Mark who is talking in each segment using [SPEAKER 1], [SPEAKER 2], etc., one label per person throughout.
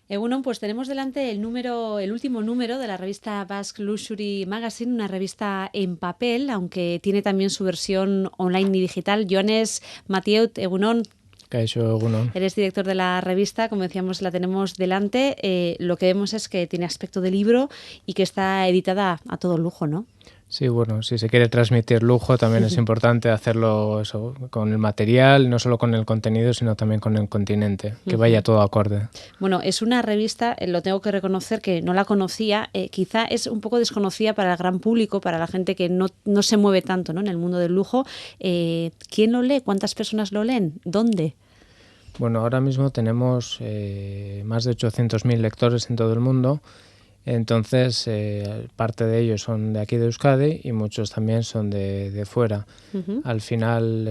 [SPEAKER 1] Egunon, pues tenemos delante el último número de la revista Basque Luxury Magazine, una revista en papel, aunque tiene también su versión online y digital. Joanes Matieut, Egunon,
[SPEAKER 2] Kaixo, egunon.
[SPEAKER 1] eres director de la revista, como decíamos, la tenemos delante. Lo que vemos es que tiene aspecto de libro y que está editada a todo lujo, ¿no?
[SPEAKER 2] Sí, bueno, si se quiere transmitir lujo también es importante hacerlo eso, con el material, no solo con el contenido, sino también con el continente, que vaya todo acorde.
[SPEAKER 1] Bueno, es una revista, lo tengo que reconocer que no la conocía, quizá es un poco desconocida para el gran público, para la gente que no se mueve tanto, ¿no?, en el mundo del lujo. ¿Quién lo lee? ¿Cuántas personas lo leen? ¿Dónde?
[SPEAKER 2] Bueno, ahora mismo tenemos más de 800.000 lectores en todo el mundo. Entonces, parte de ellos son de aquí de Euskadi y muchos también son de fuera. Al final,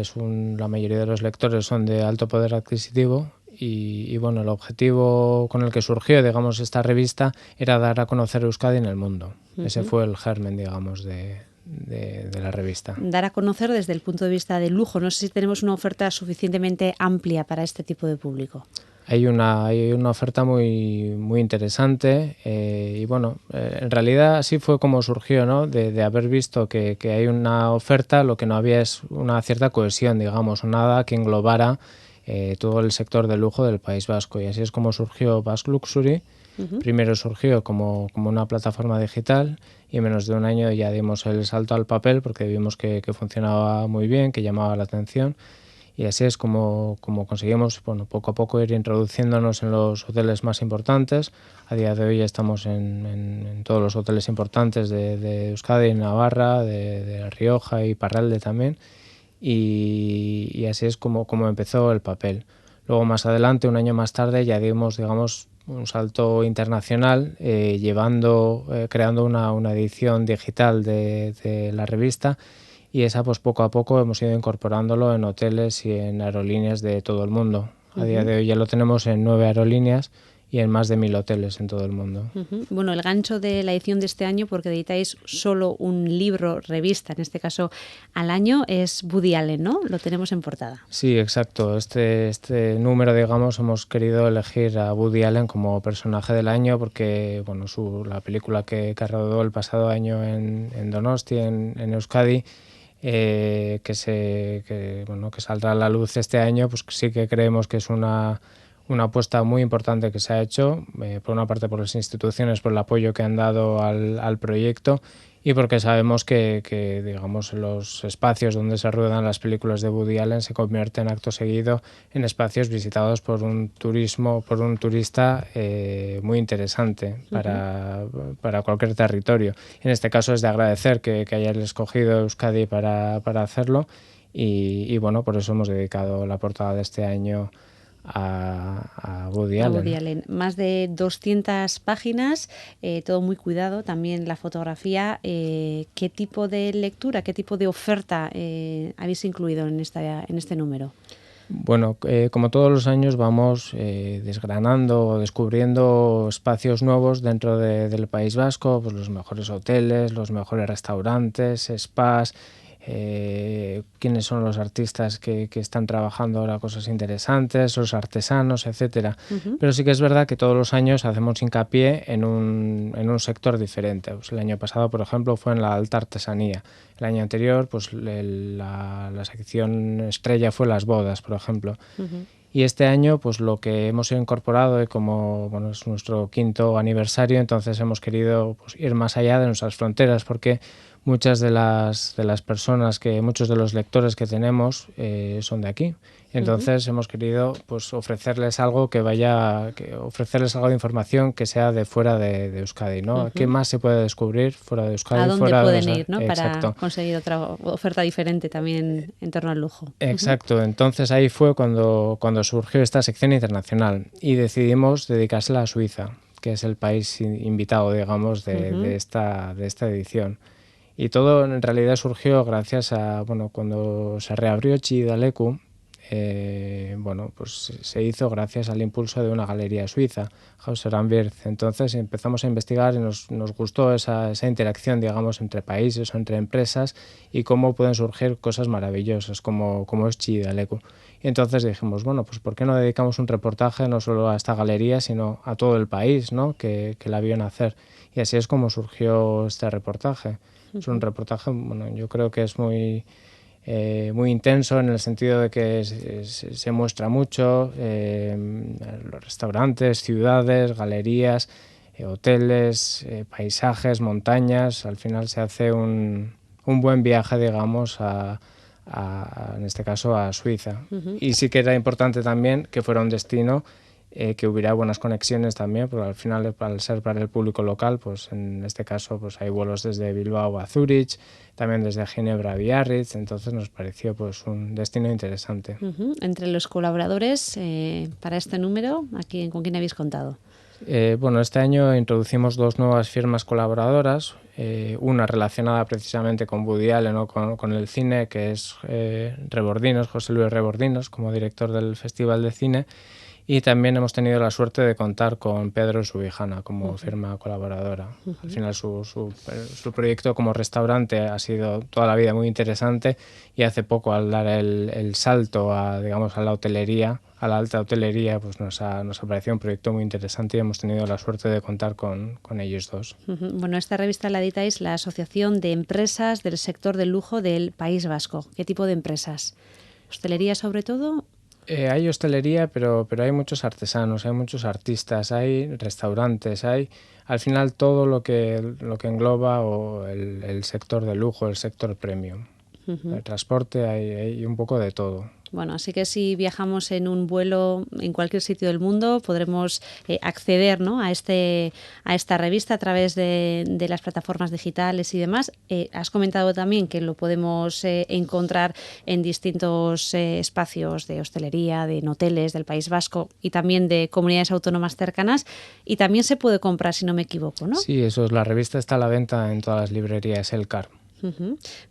[SPEAKER 2] la mayoría de los lectores son de alto poder adquisitivo y bueno, el objetivo con el que surgió, digamos, esta revista era dar a conocer Euskadi en el mundo. Ese fue el germen, digamos, de la revista.
[SPEAKER 1] Dar a conocer desde el punto de vista del lujo. No sé si tenemos una oferta suficientemente amplia para este tipo de público.
[SPEAKER 2] Hay una oferta muy interesante y bueno, en realidad así fue como surgió, ¿no? De haber visto que hay una oferta, lo que no había es una cierta cohesión, digamos, nada que englobara todo el sector de lujo del País Vasco, y así es como surgió Basque Luxury. Primero surgió como una plataforma digital y en menos de un año ya dimos el salto al papel porque vimos que funcionaba muy bien, que llamaba la atención. Y así es como conseguimos, bueno, poco a poco ir introduciéndonos en los hoteles más importantes. A día de hoy ya estamos en todos los hoteles importantes de Euskadi, Navarra, de Rioja y Parralde también. Y así es como empezó el papel. Luego más adelante, un año más tarde, ya dimos, digamos, un salto internacional, creando una edición digital de la revista, y esa pues poco a poco hemos ido incorporándolo en hoteles y en aerolíneas de todo el mundo. A día de hoy ya lo tenemos en 9 aerolíneas y en más de 1.000 hoteles en todo el mundo.
[SPEAKER 1] Bueno, el gancho de la edición de este año, porque editáis solo un libro, revista, en este caso al año, es Woody Allen, ¿no? Lo tenemos en portada.
[SPEAKER 2] Sí, exacto. Este número, digamos, hemos querido elegir a Woody Allen como personaje del año porque, bueno, la película que rodó el pasado año en Donosti, en Euskadi, que saldrá a la luz este año, pues sí que creemos que es una apuesta muy importante que se ha hecho, por una parte por las instituciones, por el apoyo que han dado al proyecto, y porque sabemos que digamos, los espacios donde se ruedan las películas de Woody Allen se convierten acto seguido en espacios visitados por un turista muy interesante para cualquier territorio. En este caso es de agradecer que hayan escogido Euskadi para hacerlo, y bueno, por eso hemos dedicado la portada de este año a Woody Allen.
[SPEAKER 1] Woody Allen. Más de 200 páginas, todo muy cuidado, también la fotografía. ¿Qué tipo de lectura, qué tipo de oferta habéis incluido en este número?
[SPEAKER 2] Bueno, como todos los años vamos desgranando o descubriendo espacios nuevos dentro del País Vasco, pues los mejores hoteles, los mejores restaurantes, spas, quiénes son los artistas que están trabajando ahora cosas interesantes, los artesanos, etcétera. Pero sí que es verdad que todos los años hacemos hincapié en un sector diferente. Pues el año pasado, por ejemplo, fue en la alta artesanía. El año anterior, pues la sección estrella fue las bodas, por ejemplo. Y este año, pues lo que hemos incorporado, y como bueno, es nuestro 5º aniversario, entonces hemos querido pues, ir más allá de nuestras fronteras, porque muchas de las personas, muchos de los lectores que tenemos son de aquí. Entonces hemos querido pues ofrecerles algo ofrecerles algo de información que sea de fuera de Euskadi, ¿no? ¿Qué más se puede descubrir fuera de Euskadi?
[SPEAKER 1] ¿A dónde pueden ir, ¿no?,
[SPEAKER 2] Exacto,
[SPEAKER 1] para conseguir otra oferta diferente también en torno al lujo?
[SPEAKER 2] Exacto. Entonces ahí fue cuando surgió esta sección internacional y decidimos dedicársela a Suiza, que es el país invitado, digamos, de esta edición. Y todo en realidad surgió gracias a, bueno, cuando se reabrió Chillida Leku, bueno, pues se hizo gracias al impulso de una galería suiza, Hauser & Wirth. Entonces empezamos a investigar y nos gustó esa interacción, digamos, entre países o entre empresas y cómo pueden surgir cosas maravillosas como es Chillida Leku. Y entonces dijimos, bueno, pues ¿por qué no dedicamos un reportaje no solo a esta galería, sino a todo el país, ¿no? que la vio nacer? Y así es como surgió este reportaje. Es un reportaje, bueno, yo creo que es muy intenso en el sentido de que se muestra mucho los restaurantes, ciudades, galerías, hoteles, paisajes, montañas. Al final se hace un buen viaje, digamos, en este caso a Suiza. Y sí que era importante también que fuera un destino que hubiera buenas conexiones también, porque al final, al ser para el público local, pues en este caso pues hay vuelos desde Bilbao a Zúrich, también desde Ginebra a Biarritz, entonces nos pareció pues un destino interesante.
[SPEAKER 1] Entre los colaboradores para este número, ¿con quién habéis contado?
[SPEAKER 2] Bueno, este año introducimos 2 nuevas firmas colaboradoras, una relacionada precisamente con Woody Allen o con el cine, que es Rebordinos, José Luis Rebordinos, como director del Festival de Cine. Y también hemos tenido la suerte de contar con Pedro Subijana como firma colaboradora. Al final su proyecto como restaurante ha sido toda la vida muy interesante y hace poco, al dar el salto digamos, a la hotelería, a la alta hotelería, pues nos ha parecido un proyecto muy interesante y hemos tenido la suerte de contar con ellos dos.
[SPEAKER 1] Bueno, esta revista la editáis la Asociación de Empresas del Sector del Lujo del País Vasco. ¿Qué tipo de empresas? ¿Hostelería sobre todo?
[SPEAKER 2] Hay hostelería, pero hay muchos artesanos, hay muchos artistas, hay restaurantes, hay al final todo lo que engloba o el sector de lujo, el sector premium. El transporte, hay un poco de todo.
[SPEAKER 1] Bueno, así que si viajamos en un vuelo en cualquier sitio del mundo podremos acceder, ¿no?, a esta revista a través de las plataformas digitales y demás. Has comentado también que lo podemos encontrar en distintos espacios de hostelería, de hoteles del País Vasco y también de comunidades autónomas cercanas, y también se puede comprar, si no me equivoco, ¿no?
[SPEAKER 2] Sí, eso es. La revista está a la venta en todas las librerías Elcar.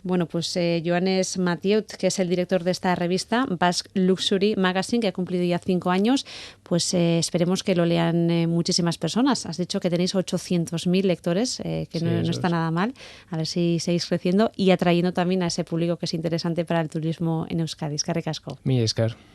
[SPEAKER 1] Bueno, pues Joanes Mathieu, que es el director de esta revista, Basque Luxury Magazine, que ha cumplido ya 5 años, pues esperemos que lo lean muchísimas personas. Has dicho que tenéis 800.000 lectores, que sí, no está nada mal. A ver si seguís creciendo y atrayendo también a ese público que es interesante para el turismo en Euskadi. Eskerrik asko.
[SPEAKER 2] Mi esker.